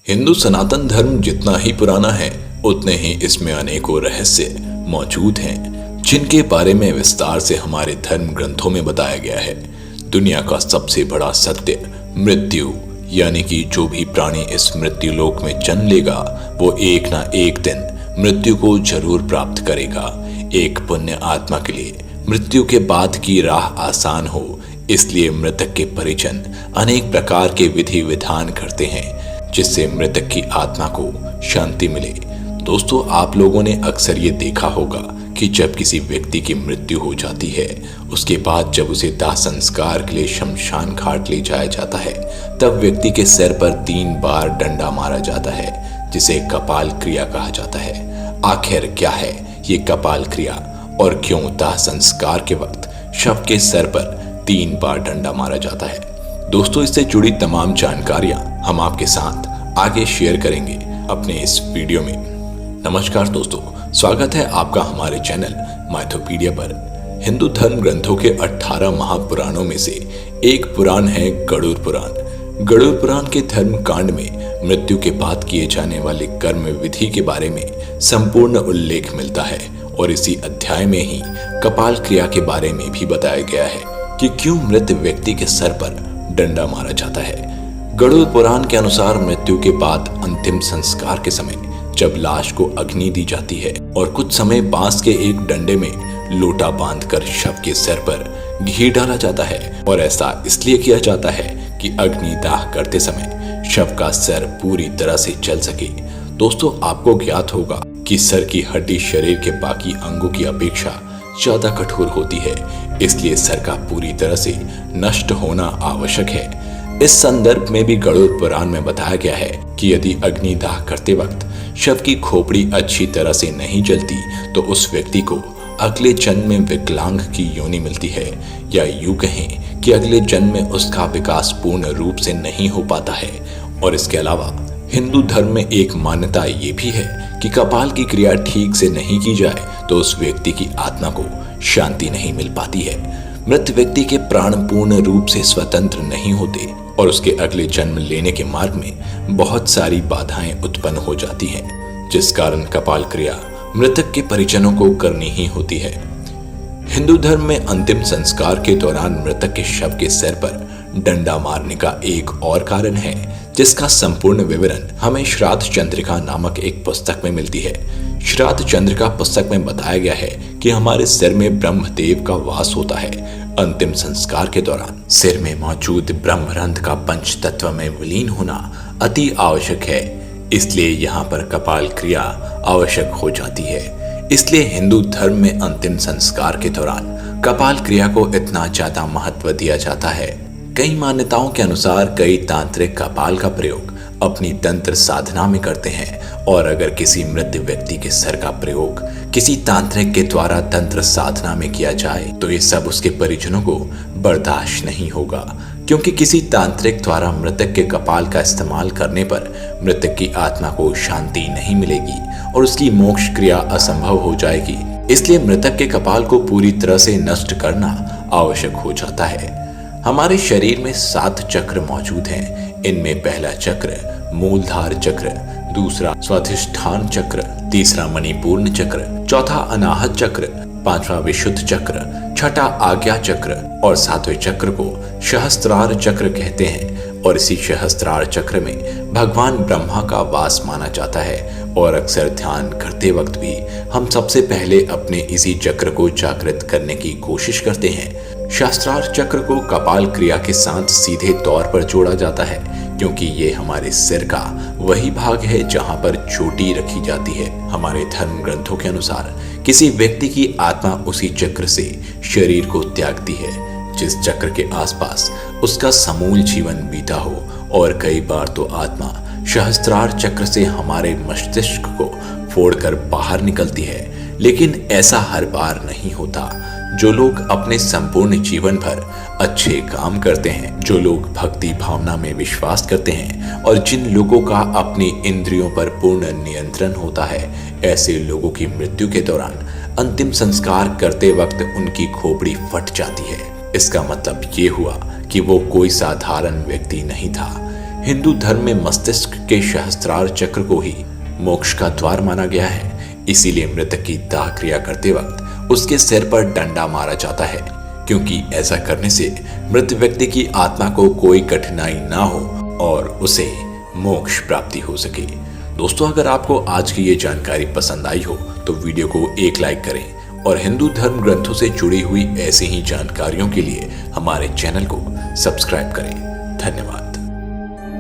हिंदू सनातन धर्म जितना ही पुराना है उतने ही इसमें अनेकों रहस्य मौजूद हैं जिनके बारे में विस्तार से हमारे धर्म ग्रंथों में बताया गया है। दुनिया का सबसे बड़ा सत्य मृत्यु, यानी कि जो भी प्राणी इस मृत्यु लोक में जन्म लेगा वो एक ना एक दिन मृत्यु को जरूर प्राप्त करेगा। एक पुण्य आत्मा के लिए मृत्यु के बाद की राह आसान हो, इसलिए मृतक के परिजन अनेक प्रकार के विधि विधान करते हैं जिससे मृतक की आत्मा को शांति मिले। दोस्तों, आप लोगों ने अक्सर ये देखा होगा कि जब किसी व्यक्ति की मृत्यु हो जाती है, उसके बाद जब उसे दाह संस्कार के लिए शमशान घाट ले जाया जाता है, तब व्यक्ति के सिर पर 3 बार डंडा मारा जाता है जिसे कपाल क्रिया कहा जाता है। आखिर क्या है ये कपाल क्रिया और क्यों दाह संस्कार के वक्त शव के सिर पर 3 बार डंडा मारा जाता है? दोस्तों, इससे जुड़ी तमाम जानकारियां हम आपके साथ आगे शेयर करेंगे अपने इस वीडियो में। नमस्कार दोस्तों, स्वागत है आपका हमारे चैनल माइथोपीडिया पर। हिंदू धर्म ग्रंथों के 18 महापुराणों में से एक पुराण है गरुड़ पुराण। गरुड़ पुराण के धर्म कांड में मृत्यु के बाद किए जाने वाले कर्म विधि के बारे में संपूर्ण उल्लेख मिलता है और इसी अध्याय में ही कपाल क्रिया के बारे में भी बताया गया है कि क्यों मृत व्यक्ति के सर पर डंडा मारा जाता है। गरुड़ पुराण के अनुसार मृत्यु के बाद अंतिम संस्कार के समय जब लाश को अग्नि दी जाती है और कुछ समय बांस के एक डंडे में लोटा बांधकर शव के सिर पर घी डाला जाता है, और ऐसा इसलिए किया जाता है कि अग्निदाह करते समय शव का सिर पूरी तरह से जल सके। दोस्तों, आपको ज्ञात होगा कि सर की हड्डी शरीर के बाकी अंगों की अपेक्षा ज्यादा कठोर होती है, इसलिए सर का पूरी तरह से नष्ट होना आवश्यक है। इस संदर्भ में भी गरुड़ पुराण में बताया गया है कि यदि अग्निदाह करते वक्त शव की खोपड़ी अच्छी तरह से नहीं जलती तो उस व्यक्ति को अगले जन्म में विकलांग की योनि मिलती है, या यूं कहें कि अगले जन्म में उसका विकास पूर्ण रूप से नहीं हो पाता है। और इसके अलावा हिंदू धर्म में एक मान्यता ये भी है कि कपाल की क्रिया ठीक से नहीं की जाए तो उस व्यक्ति की आत्मा को शांति नहीं मिल पाती है। मृत व्यक्ति के प्राण पूर्ण रूप से स्वतंत्र नहीं होते और उसके अगले जन्म लेने के मार्ग में बहुत सारी बाधाएं उत्पन्न हो जाती हैं, जिस कारण कपाल क्रिया मृतक के परिजनों को करनी ही होती है। हिंदू धर्म में अंतिम संस्कार के दौरान मृतक के शव के सिर पर डंडा मारने का एक और कारण है जिसका संपूर्ण विवरण हमें श्राद्ध चंद्रिका नामक एक पुस्तक में मिलती है। श्राद्ध चंद्रिका पुस्तक में बताया गया है कि हमारे सिर में ब्रह्मदेव का वास होता है। अंतिम संस्कार के दौरान सिर में मौजूद ब्रह्मरंध्र का पंच तत्व में विलीन होना अति आवश्यक है, इसलिए यहाँ पर कपाल क्रिया आवश्यक हो जाती है। इसलिए हिंदू धर्म में अंतिम संस्कार के दौरान कपाल क्रिया को इतना ज्यादा महत्व दिया जाता है। कई मान्यताओं के अनुसार कई तांत्रिक कपाल का प्रयोग अपनी तंत्र साधना में करते हैं, और अगर किसी मृत व्यक्ति के सर का प्रयोग किसी तांत्रिक के द्वारा तंत्र साधना में किया जाए तो ये सब उसके परिजनों को बर्दाश्त नहीं होगा, क्योंकि किसी तांत्रिक द्वारा मृतक के कपाल का इस्तेमाल करने पर मृतक की आत्मा को शांति नहीं मिलेगी और उसकी मोक्ष क्रिया असंभव हो जाएगी। इसलिए मृतक के कपाल को पूरी तरह से नष्ट करना आवश्यक हो जाता है। हमारे शरीर में 7 चक्र मौजूद हैं। इनमें पहला चक्र मूलधार चक्र, दूसरा स्वाधिष्ठान चक्र, तीसरा मणिपूर्ण चक्र, चौथा अनाहत चक्र, पांचवा विशुद्ध चक्र, छठा आज्ञा चक्र और 7वें चक्र को सहस्त्रार चक्र कहते हैं। और इसी सहस्त्रार चक्र में भगवान ब्रह्मा का वास माना जाता है, और अक्सर ध्यान करते वक्त भी हम सबसे पहले अपने इसी चक्र को जागृत करने की कोशिश करते हैं। सहस्त्रार चक्र को कपाल क्रिया के साथ सीधे तौर पर जोड़ा जाता है, क्योंकि ये हमारे सिर का वही भाग है जहां पर चोटी रखी जाती है। हमारे धर्म ग्रंथों के अनुसार किसी व्यक्ति की आत्मा उसी चक्र से शरीर को त्यागती है जिस चक्र के आसपास उसका समूल जीवन बीता हो, और कई बार तो आत्मा सहस्त्रार चक्र से हमारे मस्तिष्क को फोड़कर बाहर निकलती है। लेकिन ऐसा हर बार नहीं होता। जो लोग अपने संपूर्ण जीवन भर अच्छे काम करते हैं, जो लोग भक्ति भावना में विश्वास करते हैं और जिन लोगों का अपनी इंद्रियों पर पूर्ण नियंत्रण होता है, ऐसे लोगों की मृत्यु के दौरान अंतिम संस्कार करते वक्त उनकी खोपड़ी फट जाती है। इसका मतलब ये हुआ कि वो कोई साधारण व्यक्ति नहीं था। हिंदू धर्म में मस्तिष्क के सहस्त्रार चक्र को ही मोक्ष का द्वार माना गया है। इसीलिए मृतक की दाह क्रिया करते वक्त उसके सिर पर डंडा मारा जाता है, क्योंकि ऐसा करने से मृत व्यक्ति की आत्मा को कोई कठिनाई ना हो और उसे मोक्ष प्राप्ति हो सके। दोस्तों, अगर आपको आज की ये जानकारी पसंद आई हो तो वीडियो को एक लाइक करें और हिंदू धर्म ग्रंथों से जुड़ी हुई ऐसी ही जानकारियों के लिए हमारे चैनल को सब्सक्राइब करें। धन्यवाद।